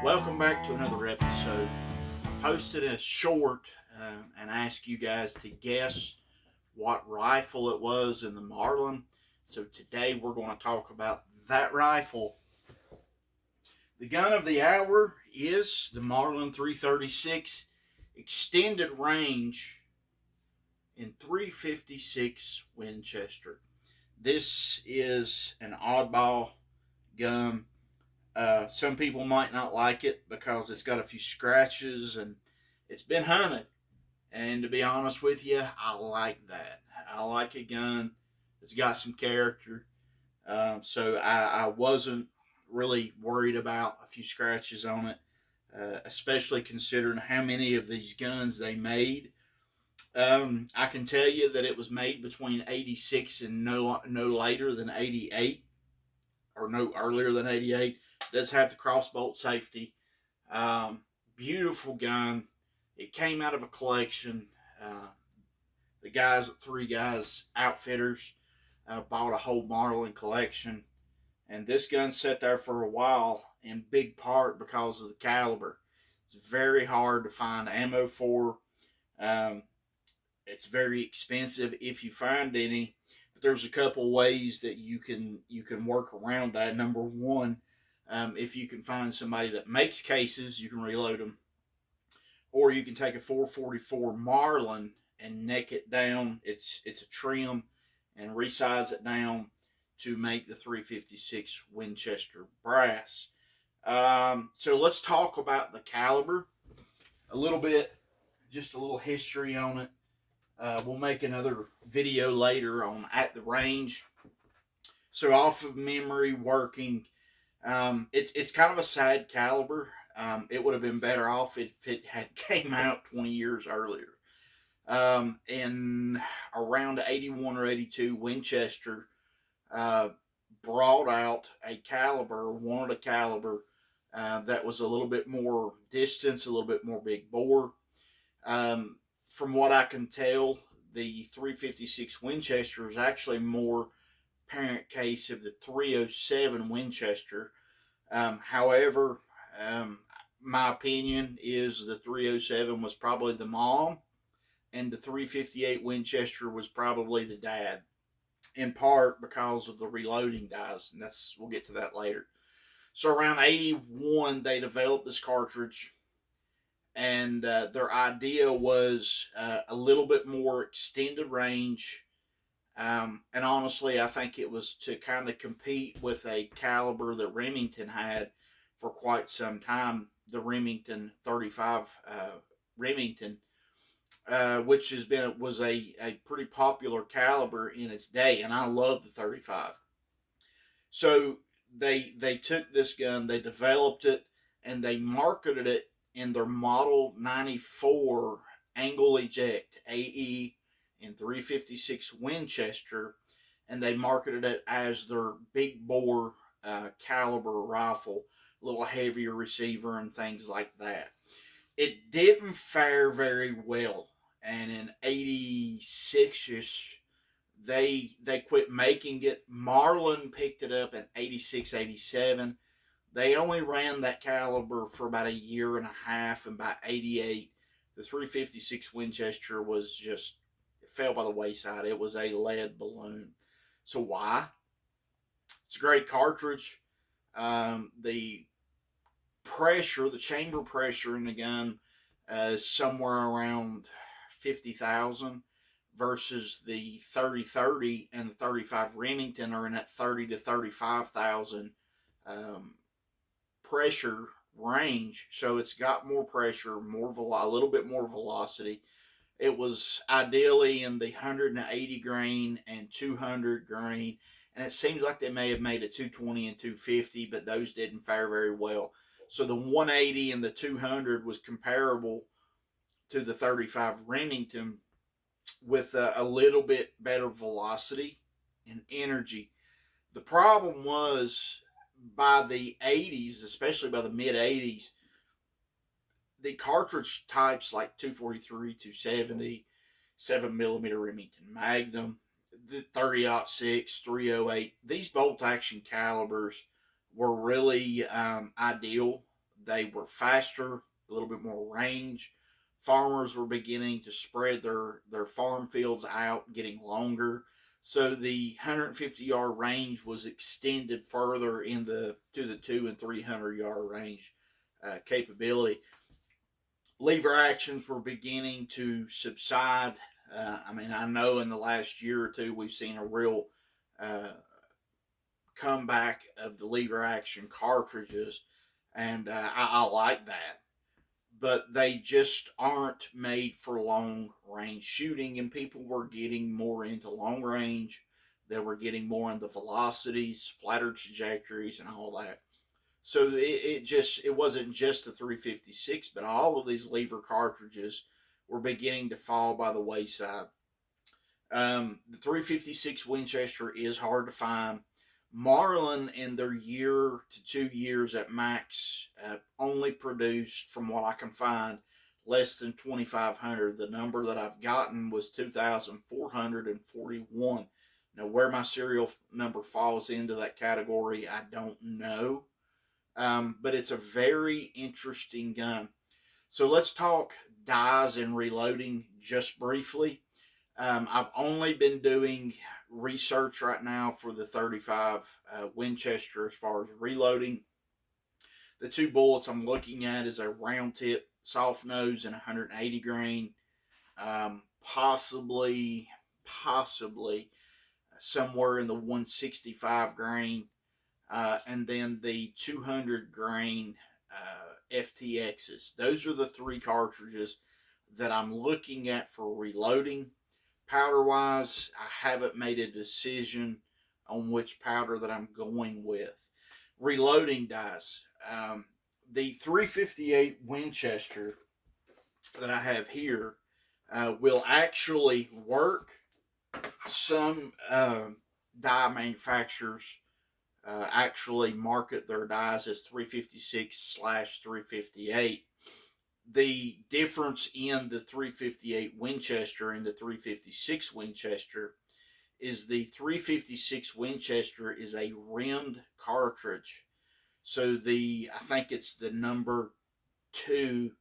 Welcome back to another episode. I posted a short and asked you guys to guess what rifle it was in the Marlin. So today we're going to talk about that rifle. The gun of the hour is the Marlin 336 extended range in 356 Winchester. This is an oddball gun. Some people might not like it because it's got a few scratches and it's been hunted. And to be honest with you, I like that. I like a gun that's got some character. So I wasn't really worried about a few scratches on it, especially considering how many of these guns they made. I can tell you that it was made between 86 and no later than 88, or no earlier than 88. It does have the crossbolt safety. Beautiful gun. It came out of a collection. The guys at Three Guys Outfitters bought a whole Marlin collection, and this gun sat there for a while in big part because of the caliber. It's very hard to find ammo for. Um, it's very expensive if you find any, but there's a couple ways that you can work around that. Number one, if you can find somebody that makes cases, you can reload them, or you can take a 444 Marlin and neck it down. It's a trim and resize it down to make the 356 Winchester brass. So let's talk about the caliber a little bit, just a little history on it. We'll make another video later on at the range. So off of memory working, it's kind of a sad caliber. It would have been better off if it had came out 20 years earlier. In around 81 or 82, Winchester brought out a caliber, wanted a caliber that was a little bit more distance, a little bit more big bore. From what I can tell, the 356 Winchester is actually more parent case of the 307 Winchester. However, my opinion is the 307 was probably the mom, and the 358 Winchester was probably the dad, in part because of the reloading dies, and we'll get to that later. So around 81, they developed this cartridge, and their idea was a little bit more extended range. And honestly, I think it was to kind of compete with a caliber that Remington had for quite some time, the Remington 35 Remington, which was a pretty popular caliber in its day, and I love the 35. So they took this gun, they developed it, and they marketed it in their Model 94 angle eject AE in 356 Winchester, and they marketed it as their big bore caliber rifle, a little heavier receiver and things like that. It didn't fare very well, and in 86ish, they quit making it. Marlin picked it up in 86, 87. They only ran that caliber for about a year and a half, and by 88, the 356 Winchester was just, it fell by the wayside. It was a lead balloon. So why? It's a great cartridge. The pressure, the chamber pressure in the gun is somewhere around 50,000 versus the 30-30 and the 35 Remington are in that 30 to 35,000 pressure range. So it's got more pressure, a little bit more velocity. It was ideally in the 180 grain and 200 grain, and it seems like they may have made a 220 and 250, but those didn't fare very well. So the 180 and the 200 was comparable to the 35 Remington, with a little bit better velocity and energy. The problem was, by the 80s, especially by the mid 80s, the cartridge types like 243, 270, 7mm Remington Magnum, the 30-06, 308, these bolt action calibers were really ideal. They were faster, a little bit more range. Farmers were beginning to spread their farm fields out, getting longer. So the 150-yard range was extended further to the 200 and 300-yard range capability. Lever actions were beginning to subside. I know in the last year or two we've seen a real uh, comeback of the lever action cartridges, and I like that. But they just aren't made for long range shooting, and people were getting more into long range. They were getting more into velocities, flatter trajectories, and all that. So it wasn't just the 356, but all of these lever cartridges were beginning to fall by the wayside. The 356 Winchester is hard to find. Marlin, in their year to 2 years at max, only produced, from what I can find, less than 2,500. The number that I've gotten was 2,441. Now, where my serial number falls into that category, I don't know. But it's a very interesting gun. So let's talk dies and reloading just briefly. I've only been doing research right now for the 35 Winchester as far as reloading. The two bullets I'm looking at is a round tip soft nose and 180 grain, possibly somewhere in the 165 grain, and then the 200 grain FTXs. Those are the three cartridges that I'm looking at for reloading. Powder wise, I haven't made a decision on which powder that I'm going with. Reloading dies. The 358 Winchester that I have here will actually work. Some die manufacturers actually market their dies as 356/358. The difference in the 358 Winchester and the 356 Winchester is the 356 Winchester is a rimmed cartridge. So I think it's the number 2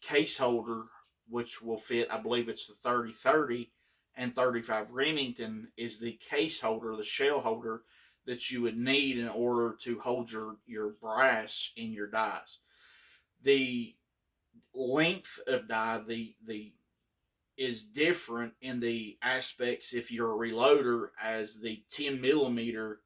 case holder, which will fit, I believe it's the 30-30 and 35 Remington, is the case holder, the shell holder that you would need in order to hold your brass in your dies. The length of die is different in the aspects if you're a reloader as the 10 millimeter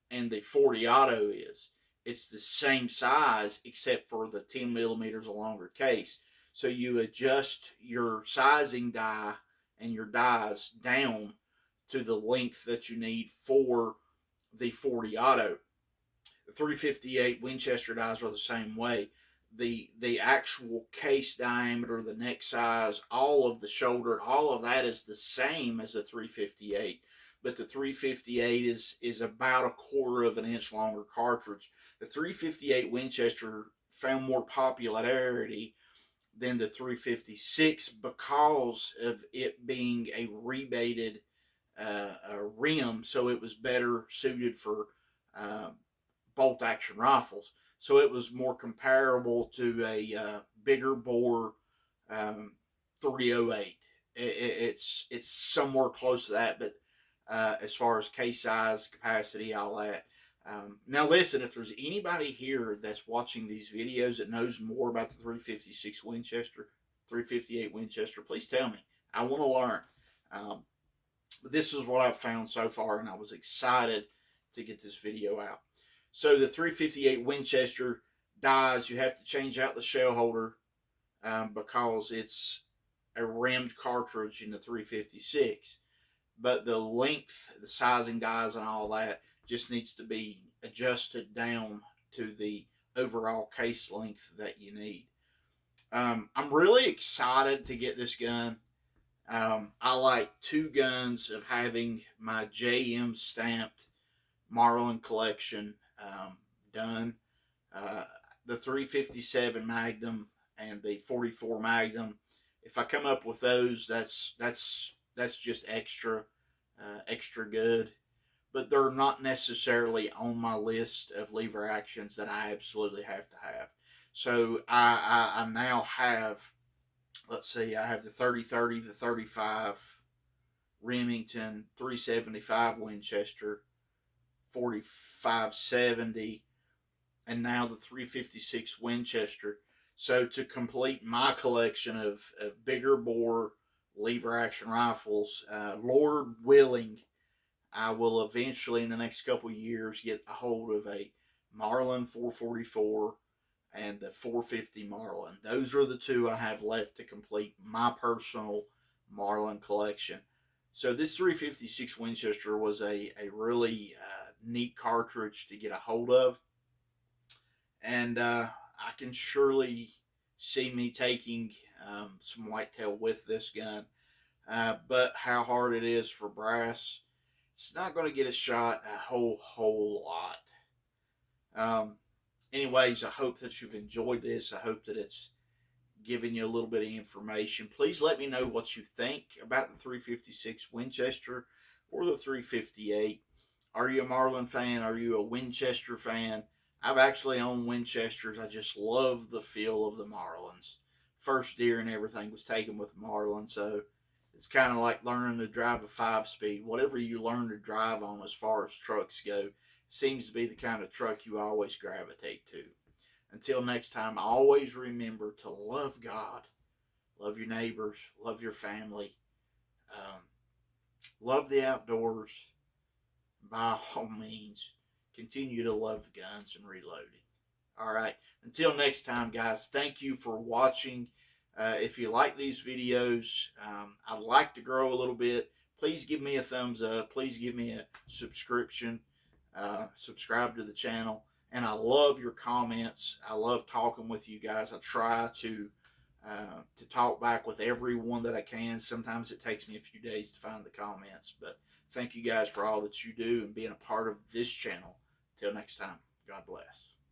and the 40 auto is. It's the same size except for the 10 millimeters a longer case. So you adjust your sizing die and your dies down to the length that you need for the 40 auto. The 358 Winchester dies are the same way. The actual case diameter, the neck size, all of the shoulder, all of that is the same as a 358. But the 358 is about a quarter of an inch longer cartridge. The 358 Winchester found more popularity than the 356 because of it being a rebated rim, so it was better suited for bolt action rifles. So it was more comparable to a bigger bore 308. It's somewhere close to that, but as far as case size, capacity, all that. Now listen, if there's anybody here that's watching these videos that knows more about the 356 Winchester, 358 Winchester, please tell me. I want to learn. This is what I've found so far, and I was excited to get this video out. So the 358 Winchester dies, you have to change out the shell holder because it's a rimmed cartridge in the 356. But the length, the sizing dies and all that just needs to be adjusted down to the overall case length that you need. I'm really excited to get this gun. I like two guns of having my JM stamped Marlin collection done. The 357 Magnum and the 44 Magnum. If I come up with those, that's just extra good. but they're not necessarily on my list of lever actions that I absolutely have to have. So I now have, let's see, I have the 30-30, the 35 Remington, 375 Winchester, 45-70, and now the 356 Winchester. So to complete my collection of bigger bore lever action rifles, Lord willing, I will eventually in the next couple of years get a hold of a Marlin 444 and the 450 Marlin. Those are the two I have left to complete my personal Marlin collection. So this 356 Winchester was a really neat cartridge to get a hold of, and I can surely see me taking some whitetail with this gun. But how hard it is for brass, it's not going to get a shot a whole lot. Anyways, I hope that you've enjoyed this. I hope that it's given you a little bit of information. Please let me know what you think about the 356 Winchester or the 358. Are you a Marlin fan? Are you a Winchester fan? I've actually owned Winchesters. I just love the feel of the Marlins. First deer and everything was taken with Marlin, so it's kind of like learning to drive a 5-speed. Whatever you learn to drive on as far as trucks go seems to be the kind of truck you always gravitate to. Until next time, always remember to love God, love your neighbors, love your family, love the outdoors. By all means, continue to love guns and reloading. All right, until next time, guys, thank you for watching. If you like these videos, I'd like to grow a little bit. Please give me a thumbs up. Please give me a subscription. Subscribe to the channel. And I love your comments. I love talking with you guys. I try to talk back with everyone that I can. Sometimes it takes me a few days to find the comments. But thank you guys for all that you do and being a part of this channel. Till next time, God bless.